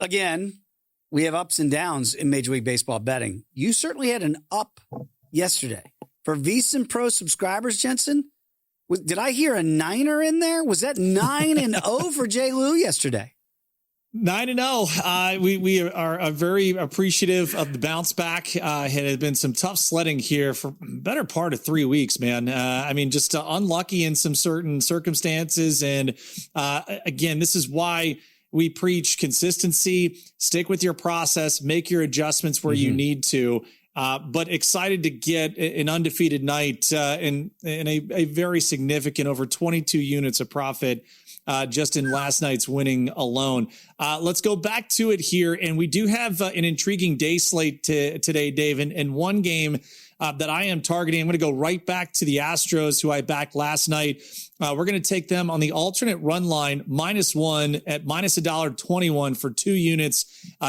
Again, we have ups and downs in Major League Baseball betting. You certainly had an up yesterday. For VSiN Pro subscribers, Jensen, did I hear a niner in there? Was that 9-0 for J. Lou yesterday? 9-0. We are very appreciative of the bounce back. It had been some tough sledding here for better part of 3 weeks, man. Just unlucky in some certain circumstances. And again, this is why we preach consistency. Stick with your process, make your adjustments where you need to. But excited to get an undefeated night in a very significant over 22 units of profit just in last night's winning alone. Let's go back to it here. And we do have an intriguing day slate today, Dave, and one game that I am targeting. I'm going to go right back to the Astros, who I backed last night. We're going to take them on the alternate run line, -1 at -$1.21 for 2 units.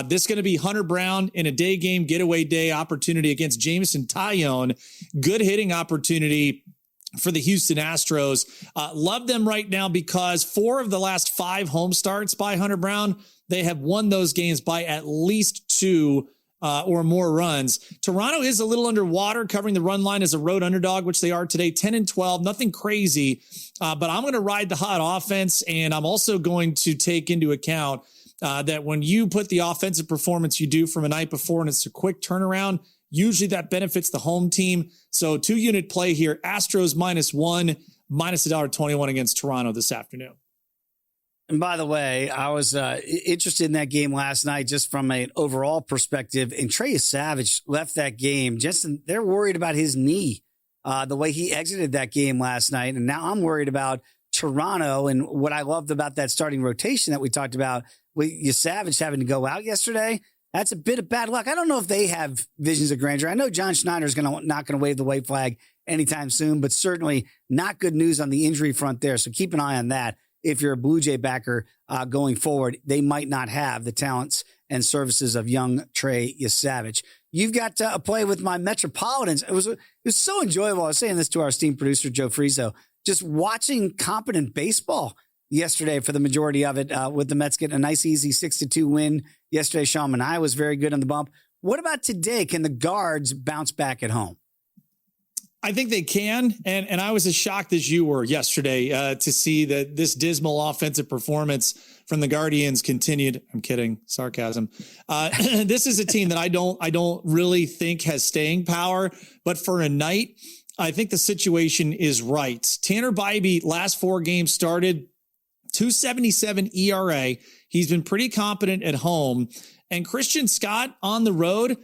This is going to be Hunter Brown in a day game getaway day opportunity against Jameson Taillon. Good hitting opportunity for the Houston Astros. Love them right now because 4 of the last 5 home starts by Hunter Brown, they have won those games by at least 2 or more runs. Toronto is a little underwater, covering the run line as a road underdog, which they are today, 10-12, nothing crazy. But I'm going to ride the hot offense, and I'm also going to take into account that when you put the offensive performance you do from a night before and it's a quick turnaround, usually that benefits the home team. So 2-unit play here, Astros -1, -$1.21 against Toronto this afternoon. And by the way, I was interested in that game last night just from an overall perspective. And Trey Savage left that game. Jensen, they're worried about his knee, the way he exited that game last night. And now I'm worried about Toronto. And what I loved about that starting rotation that we talked about with Savage having to go out yesterday, that's a bit of bad luck. I don't know if they have visions of grandeur. I know John Schneider is not going to wave the white flag anytime soon, but certainly not good news on the injury front there. So keep an eye on that. If you're a Blue Jay backer going forward, they might not have the talents and services of young Trey Savage. You've got a play with my Metropolitans. It was so enjoyable. I was saying this to our esteemed producer, Joe Frizo, just watching competent baseball yesterday for the majority of it, with the Mets getting a nice, easy 6-2 win yesterday. Sean Manaea was very good on the bump. What about today? Can the Guards bounce back at home? I think they can, and I was as shocked as you were yesterday to see that this dismal offensive performance from the Guardians continued. I'm kidding, sarcasm. This is a team that I don't really think has staying power, but for a night, I think the situation is right. Tanner Bybee, last 4 games started, 2.77 ERA. He's been pretty competent at home, and Christian Scott on the road.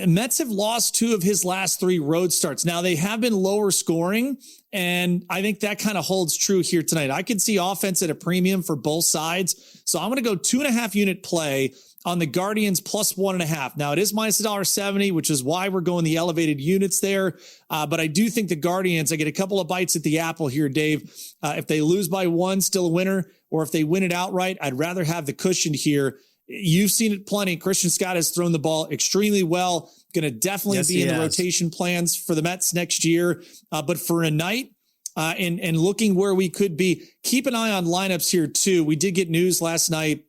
Mets have lost 2 of his last 3 road starts. Now, they have been lower scoring, and I think that kind of holds true here tonight. I could see offense at a premium for both sides. So I'm going to go 2.5 unit play on the Guardians plus 1.5. Now, it is -$1.70, which is why we're going the elevated units there. But I do think the Guardians, I get a couple of bites at the apple here, Dave. If they lose by 1, still a winner, or if they win it outright, I'd rather have the cushion here. You've seen it plenty. Christian Scott has thrown the ball extremely well. Going to definitely be in the rotation plans for the Mets next year. But for a night and looking where we could be, keep an eye on lineups here too. We did get news last night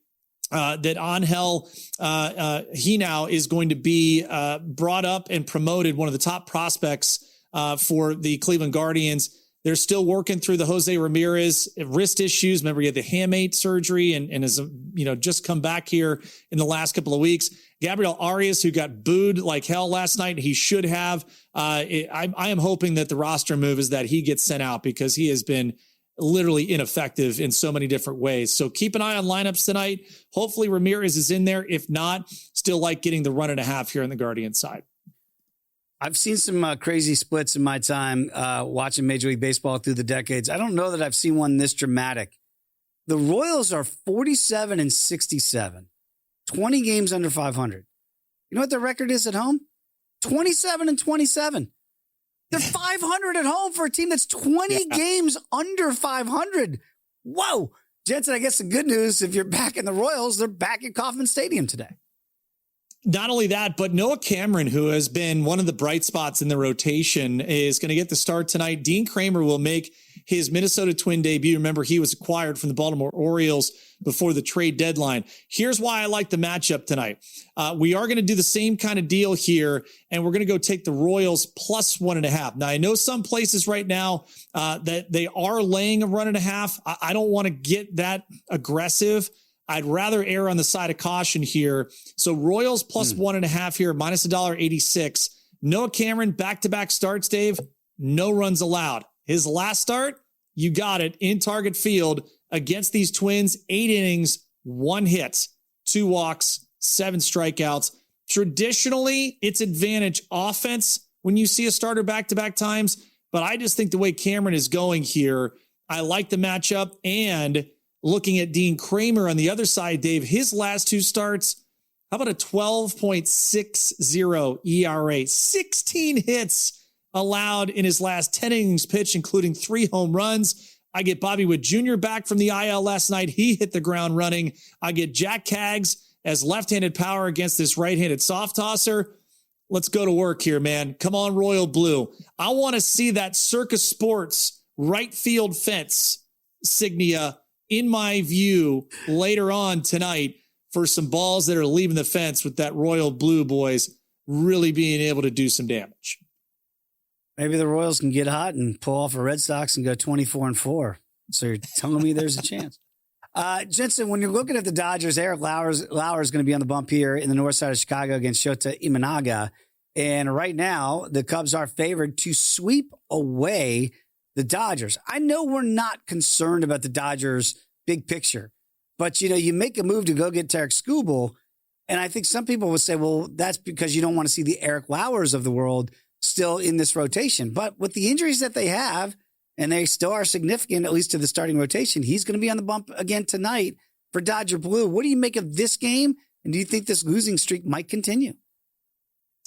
that Angel Hinao is going to be brought up and promoted, one of the top prospects for the Cleveland Guardians. They're still working through the Jose Ramirez wrist issues. Remember, he had the hamate surgery and has, just come back here in the last couple of weeks. Gabriel Arias, who got booed like hell last night, he should have. I am hoping that the roster move is that he gets sent out because he has been literally ineffective in so many different ways. So keep an eye on lineups tonight. Hopefully Ramirez is in there. If not, still like getting the 1.5 here on the Guardian side. I've seen some crazy splits in my time watching Major League Baseball through the decades. I don't know that I've seen one this dramatic. The Royals are 47-67, 20 games under 500. You know what their record is at home? 27-27. They're 500 at home for a team that's 20 games under 500. Whoa. Jensen, I guess the good news, if you're back in the Royals, they're back at Kauffman Stadium today. Not only that, but Noah Cameron, who has been one of the bright spots in the rotation, is going to get the start tonight. Dean Kramer will make his Minnesota Twin debut. Remember, he was acquired from the Baltimore Orioles before the trade deadline. Here's why I like the matchup tonight. We are going to do the same kind of deal here, and we're going to go take the Royals plus 1.5. Now, I know some places right now that they are laying a 1.5. I don't want to get that aggressive. I'd rather err on the side of caution here. So Royals plus 1.5 here, minus $1.86. Noah Cameron, back-to-back starts, Dave. No runs allowed. His last start, you got it, in Target Field against these Twins, 8 innings, 1 hit, 2 walks, 7 strikeouts. Traditionally, it's advantage offense when you see a starter back-to-back times, but I just think the way Cameron is going here, I like the matchup. And looking at Dean Kramer on the other side, Dave, his last 2 starts, how about a 12.60 ERA, 16 hits allowed in his last 10 innings pitched, including 3 home runs. I get Bobby Witt Jr. back from the IL last night. He hit the ground running. I get Jack Kaggs as left-handed power against this right-handed soft tosser. Let's go to work here, man. Come on, Royal Blue. I want to see that Circus Sports right field fence signia in my view later on tonight for some balls that are leaving the fence with that Royal Blue boys really being able to do some damage. Maybe the Royals can get hot and pull off a Red Sox and go 24-4. So you're telling me there's a chance. Jensen, when you're looking at the Dodgers, Eric Lauer is going to be on the bump here in the north side of Chicago against Shota Imanaga. And right now, the Cubs are favored to sweep away the Dodgers. I know we're not concerned about the Dodgers' big picture, but, you make a move to go get Tarek Skubal, and I think some people will say, well, that's because you don't want to see the Eric Lauers of the world still in this rotation. But with the injuries that they have, and they still are significant, at least to the starting rotation, he's going to be on the bump again tonight for Dodger Blue. What do you make of this game? And do you think this losing streak might continue?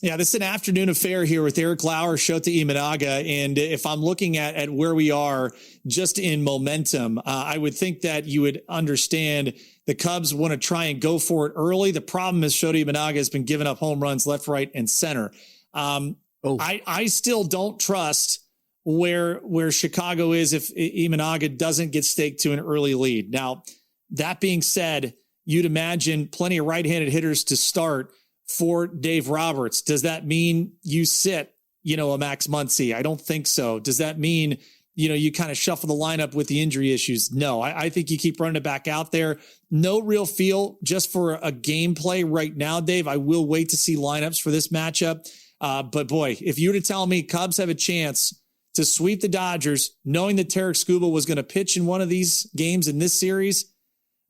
Yeah, this is an afternoon affair here with Eric Lauer, Shota Imanaga. And if I'm looking at where we are just in momentum, I would think that you would understand the Cubs want to try and go for it early. The problem is Shota Imanaga has been giving up home runs left, right, and center. I still don't trust where Chicago is if Imanaga doesn't get staked to an early lead. Now, that being said, you'd imagine plenty of right-handed hitters to start for Dave Roberts. Does that mean you sit, a Max Muncy? I don't think so. Does that mean, you kind of shuffle the lineup with the injury issues? No, I think you keep running it back out there. No real feel just for a gameplay right now, Dave. I will wait to see lineups for this matchup. But boy, if you were to tell me Cubs have a chance to sweep the Dodgers, knowing that Tarek Skubal was going to pitch in one of these games in this series,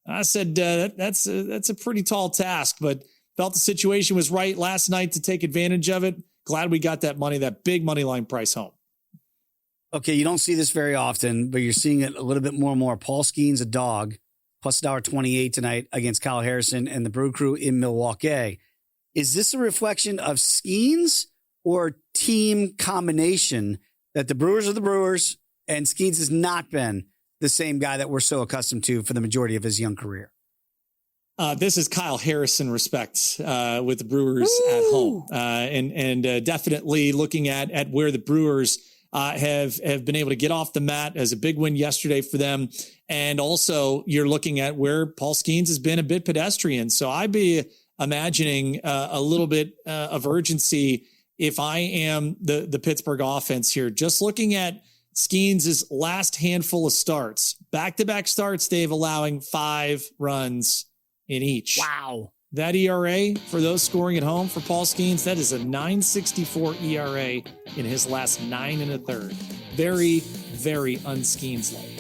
I said that's a pretty tall task, but felt the situation was right last night to take advantage of it. Glad we got that big money line price home. Okay, you don't see this very often, but you're seeing it a little bit more and more. Paul Skeens, a dog, plus $1.28 tonight against Kyle Harrison and the Brew Crew in Milwaukee. Is this a reflection of Skeens or team combination that the Brewers are the Brewers and Skeens has not been the same guy that we're so accustomed to for the majority of his young career? This is Kyle Harrison respect with the Brewers at home. And definitely looking at where the Brewers have been able to get off the mat as a big win yesterday for them. And also you're looking at where Paul Skeens has been a bit pedestrian. So I'd be imagining a little bit of urgency if I am the Pittsburgh offense here. Just looking at Skeens' last handful of starts, back-to-back starts, Dave, allowing 5 runs in each. Wow. That ERA for those scoring at home for Paul Skeens, that is a 9.64 ERA in his last 9 1/3. Very, very un-Skeens-like.